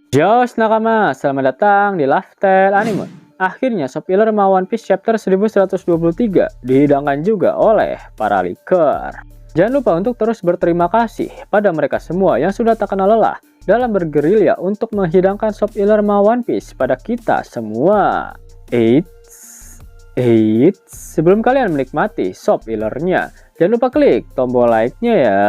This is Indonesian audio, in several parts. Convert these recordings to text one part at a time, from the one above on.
Yos nakama, selamat datang di Lifestyle Anime. Akhirnya spoiler ma One Piece chapter 1123 dihidangkan juga oleh para leaker. Jangan lupa untuk terus berterima kasih pada mereka semua yang sudah tak kenal lelah dalam bergerilya untuk menghidangkan spoiler ma One Piece pada kita semua. Sebelum kalian menikmati spoilernya, jangan lupa klik tombol like-nya ya.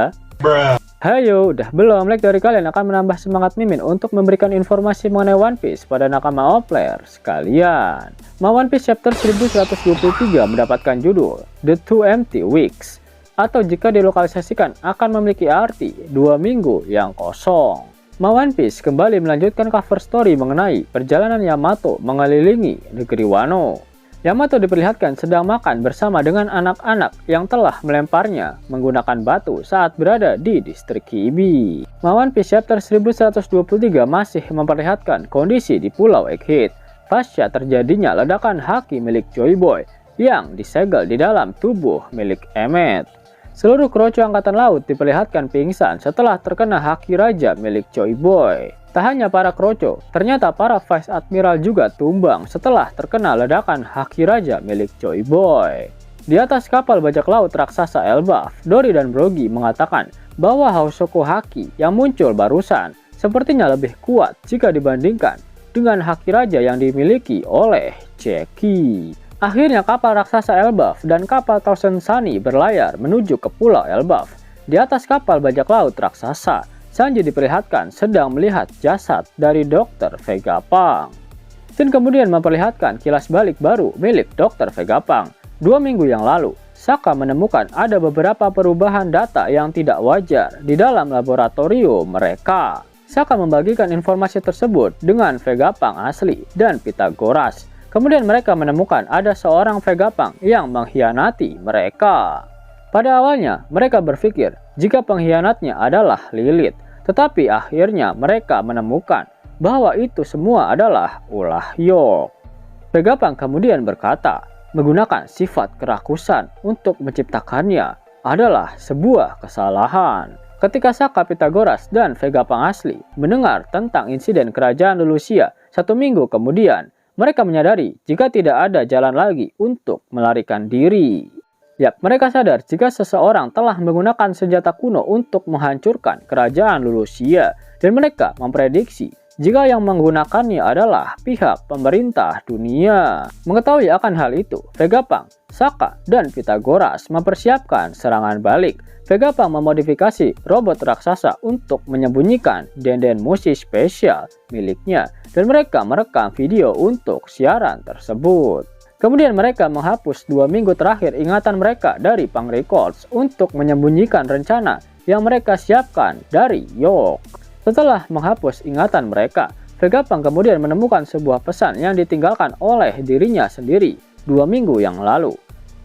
Hayo, udah belum? Like dari kalian akan menambah semangat Mimin untuk memberikan informasi mengenai One Piece pada nakama player sekalian. Ma One Piece chapter 1123 mendapatkan judul The Two Empty Weeks, atau jika dilokalisasikan akan memiliki arti 2 minggu yang kosong. Ma One Piece kembali melanjutkan cover story mengenai perjalanan Yamato mengelilingi negeri Wano. Yamato diperlihatkan sedang makan bersama dengan anak-anak yang telah melemparnya menggunakan batu saat berada di distrik Kibi. Ma One Piece chapter 1123 masih memperlihatkan kondisi di Pulau Egghead pasca terjadinya ledakan haki milik Joy Boy yang disegel di dalam tubuh milik Emmet. Seluruh kroco angkatan laut diperlihatkan pingsan setelah terkena haki raja milik Joy Boy. Tak hanya para kroco, ternyata para Vice Admiral juga tumbang setelah terkena ledakan haki raja milik Joy Boy. Di atas kapal bajak laut raksasa Elbaf, Dory dan Brogy mengatakan bahwa Housoko Haki yang muncul barusan sepertinya lebih kuat jika dibandingkan dengan haki raja yang dimiliki oleh Jackie. Akhirnya kapal raksasa Elbaf dan kapal Thousand Sunny berlayar menuju ke Pulau Elbaf. Di atas kapal bajak laut raksasa, Sanji diperlihatkan sedang melihat jasad dari Dr. Vegapunk. Dan kemudian memperlihatkan kilas balik baru milik Dr. Vegapunk. 2 minggu yang lalu, Saka menemukan ada beberapa perubahan data yang tidak wajar di dalam laboratorium mereka. Saka membagikan informasi tersebut dengan Vegapunk asli dan Pythagoras. Kemudian mereka menemukan ada seorang Vegapunk yang mengkhianati mereka. Pada awalnya, mereka berpikir jika pengkhianatnya adalah Lilith, tetapi akhirnya mereka menemukan bahwa itu semua adalah ulah Yok. Vegapunk kemudian berkata, menggunakan sifat kerakusan untuk menciptakannya adalah sebuah kesalahan. Ketika Saka, Pythagoras, dan Vegapunk asli mendengar tentang insiden kerajaan Lulusia 1 minggu kemudian, mereka menyadari jika tidak ada jalan lagi untuk melarikan diri. Yap, mereka sadar jika seseorang telah menggunakan senjata kuno untuk menghancurkan kerajaan Lulusia, dan mereka memprediksi jika yang menggunakannya adalah pihak pemerintah dunia. Mengetahui akan hal itu, Vegapunk, Saka, dan Pythagoras mempersiapkan serangan balik. Vegapunk memodifikasi robot raksasa untuk menyembunyikan denden musik spesial miliknya, dan mereka merekam video untuk siaran tersebut. Kemudian mereka menghapus 2 minggu terakhir ingatan mereka dari Punk Records untuk menyembunyikan rencana yang mereka siapkan dari Yok. Setelah menghapus ingatan mereka, Vegapunk kemudian menemukan sebuah pesan yang ditinggalkan oleh dirinya sendiri 2 minggu yang lalu.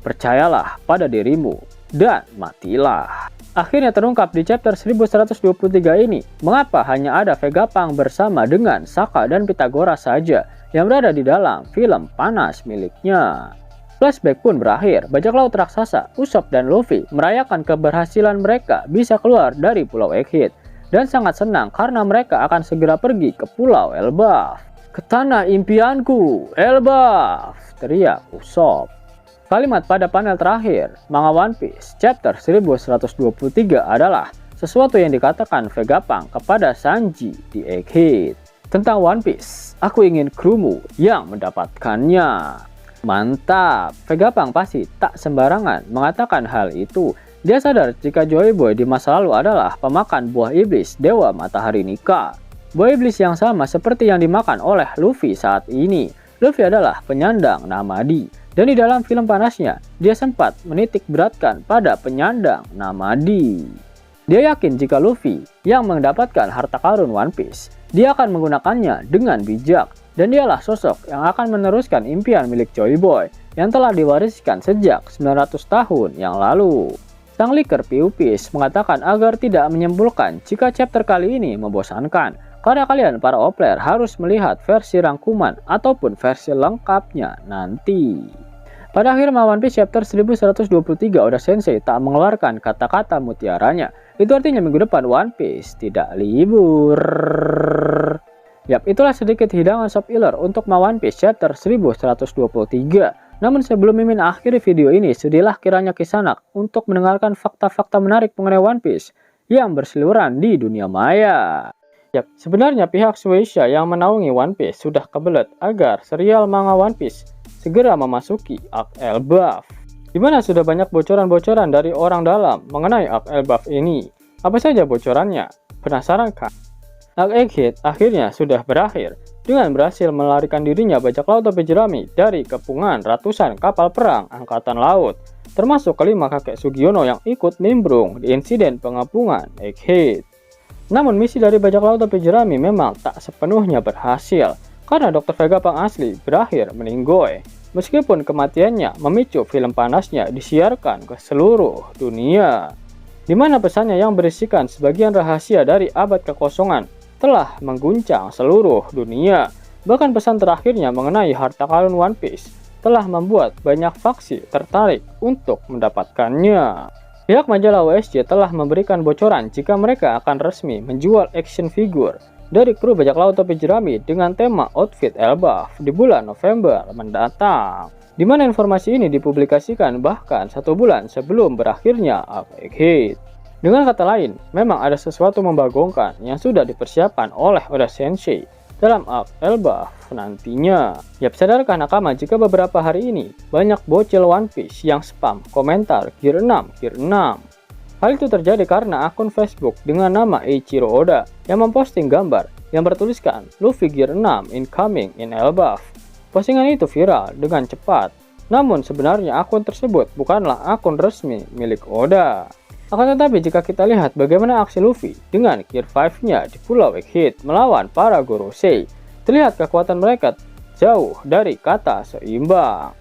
Percayalah pada dirimu dan matilah. Akhirnya terungkap di chapter 1123 ini, mengapa hanya ada Vegapunk bersama dengan Saka dan Pythagoras saja yang berada di dalam film panas miliknya. Flashback pun berakhir, bajak laut raksasa, Usopp dan Luffy merayakan keberhasilan mereka bisa keluar dari Pulau Egghead dan sangat senang karena mereka akan segera pergi ke Pulau Elbaf. Ke tanah impianku, Elbaf, teriak Usopp. Kalimat pada panel terakhir, manga One Piece chapter 1123 adalah sesuatu yang dikatakan Vegapunk kepada Sanji di Egghead. Tentang One Piece, aku ingin krumu yang mendapatkannya. Mantap, Vegapunk pasti tak sembarangan mengatakan hal itu. Dia sadar jika Joy Boy di masa lalu adalah pemakan buah iblis Dewa Matahari Nika. Buah iblis yang sama seperti yang dimakan oleh Luffy saat ini. Luffy adalah penyandang Namadi. Dan di dalam film panasnya, dia sempat menitik beratkan pada penyandang Namadi. Dia yakin jika Luffy yang mendapatkan harta karun One Piece, dia akan menggunakannya dengan bijak. Dan dialah sosok yang akan meneruskan impian milik Joy Boy yang telah diwariskan sejak 900 tahun yang lalu. Sang leaker PUPS mengatakan agar tidak menyimpulkan jika chapter kali ini membosankan, karena kalian para player harus melihat versi rangkuman ataupun versi lengkapnya nanti. Pada akhir One Piece chapter 1123, Oda Sensei tak mengeluarkan kata-kata mutiaranya. Itu artinya minggu depan One Piece tidak libur. Yap, itulah sedikit hidangan Shop Iler untuk Ma One Piece chapter 1123. Namun sebelum Mimin akhiri video ini, sudilah kiranya Kisanak untuk mendengarkan fakta-fakta menarik mengenai One Piece yang berseliweran di dunia maya. Yap, sebenarnya pihak Shueisha yang menaungi One Piece sudah kebelet agar serial manga One Piece segera memasuki Arc Elbaf, di mana sudah banyak bocoran-bocoran dari orang dalam mengenai Arc Elbaf ini. Apa saja bocorannya? Penasaran kan? Arc Egghead akhirnya sudah berakhir dengan berhasil melarikan dirinya bajak laut topi jerami dari kepungan ratusan kapal perang angkatan laut, termasuk kelima kakek Sugiono yang ikut nimbrung di insiden pengepungan Egghead. Namun misi dari bajak laut topi jerami memang tak sepenuhnya berhasil karena Dr. Vegapunk asli berakhir meninggoy, meskipun kematiannya memicu film panasnya disiarkan ke seluruh dunia, di mana pesannya yang berisikan sebagian rahasia dari abad kekosongan telah mengguncang seluruh dunia. Bahkan pesan terakhirnya mengenai harta karun One Piece telah membuat banyak faksi tertarik untuk mendapatkannya. Pihak majalah OSJ telah memberikan bocoran jika mereka akan resmi menjual action figure dari kru bajak laut topi jerami dengan tema outfit Elbaf di bulan November mendatang, di mana informasi ini dipublikasikan bahkan 1 bulan sebelum berakhirnya Arc Egghead. Dengan kata lain, memang ada sesuatu membagongkan yang sudah dipersiapkan oleh Oda Sensei dalam Arc Elbaf nantinya. Yap, sadarkah nakama jika beberapa hari ini banyak bocil One Piece yang spam komentar Gear 6, Gear 6. Hal itu terjadi karena akun Facebook dengan nama Eiichiro Oda yang memposting gambar yang bertuliskan Luffy Gear 6 incoming in Elbaf. Postingan itu viral dengan cepat, namun sebenarnya akun tersebut bukanlah akun resmi milik Oda. Akan tetapi jika kita lihat bagaimana aksi Luffy dengan Gear 5-nya di Pulau Egghead melawan para Gorosei, terlihat kekuatan mereka jauh dari kata seimbang.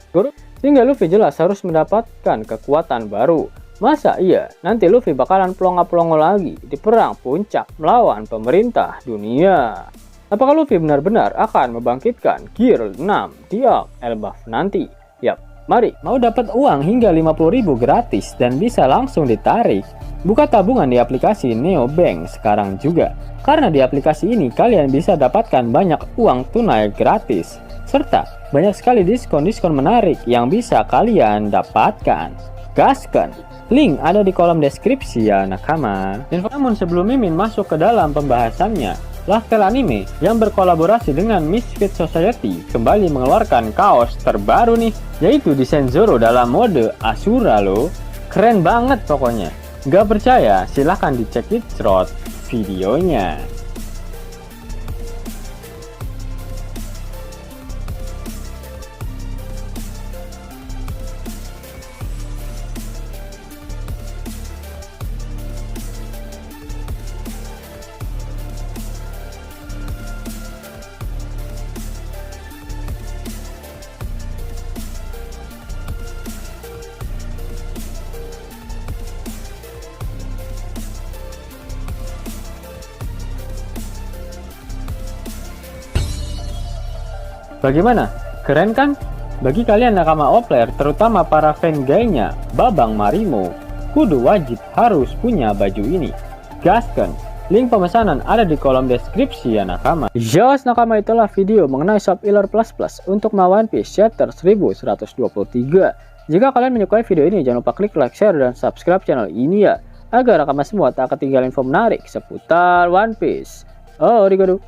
Sehingga Luffy jelas harus mendapatkan kekuatan baru. Masa iya nanti Luffy bakalan pelongo-pelongo lagi di perang puncak melawan pemerintah dunia? Apakah Luffy benar-benar akan membangkitkan Gear 6 di Arc Elbaf nanti? Yap. Mari, mau dapat uang hingga 50.000 gratis dan bisa langsung ditarik? Buka tabungan di aplikasi Neobank sekarang juga. Karena di aplikasi ini kalian bisa dapatkan banyak uang tunai gratis, serta banyak sekali diskon-diskon menarik yang bisa kalian dapatkan. Gaskan! Link ada di kolom deskripsi ya nakama. Namun sebelum Mimin masuk ke dalam pembahasannya, Laftel Anime yang berkolaborasi dengan Misfit Society kembali mengeluarkan kaos terbaru nih, yaitu desain Zoro dalam mode Asura loh. Keren banget pokoknya. Gak percaya? Silahkan dicek di short videonya. Bagaimana? Keren kan? Bagi kalian nakama Opler, terutama para fan gaynya Babang Marimo, kudu wajib harus punya baju ini. Gaskan! Link pemesanan ada di kolom deskripsi ya nakama. Yos nakama, itulah video mengenai Shop Iler Plus Plus untuk Ma One Piece chapter 1123. Jika kalian menyukai video ini, jangan lupa klik like, share, dan subscribe channel ini ya, agar nakama semua tak ketinggalan info menarik seputar One Piece. Oh, arigatou.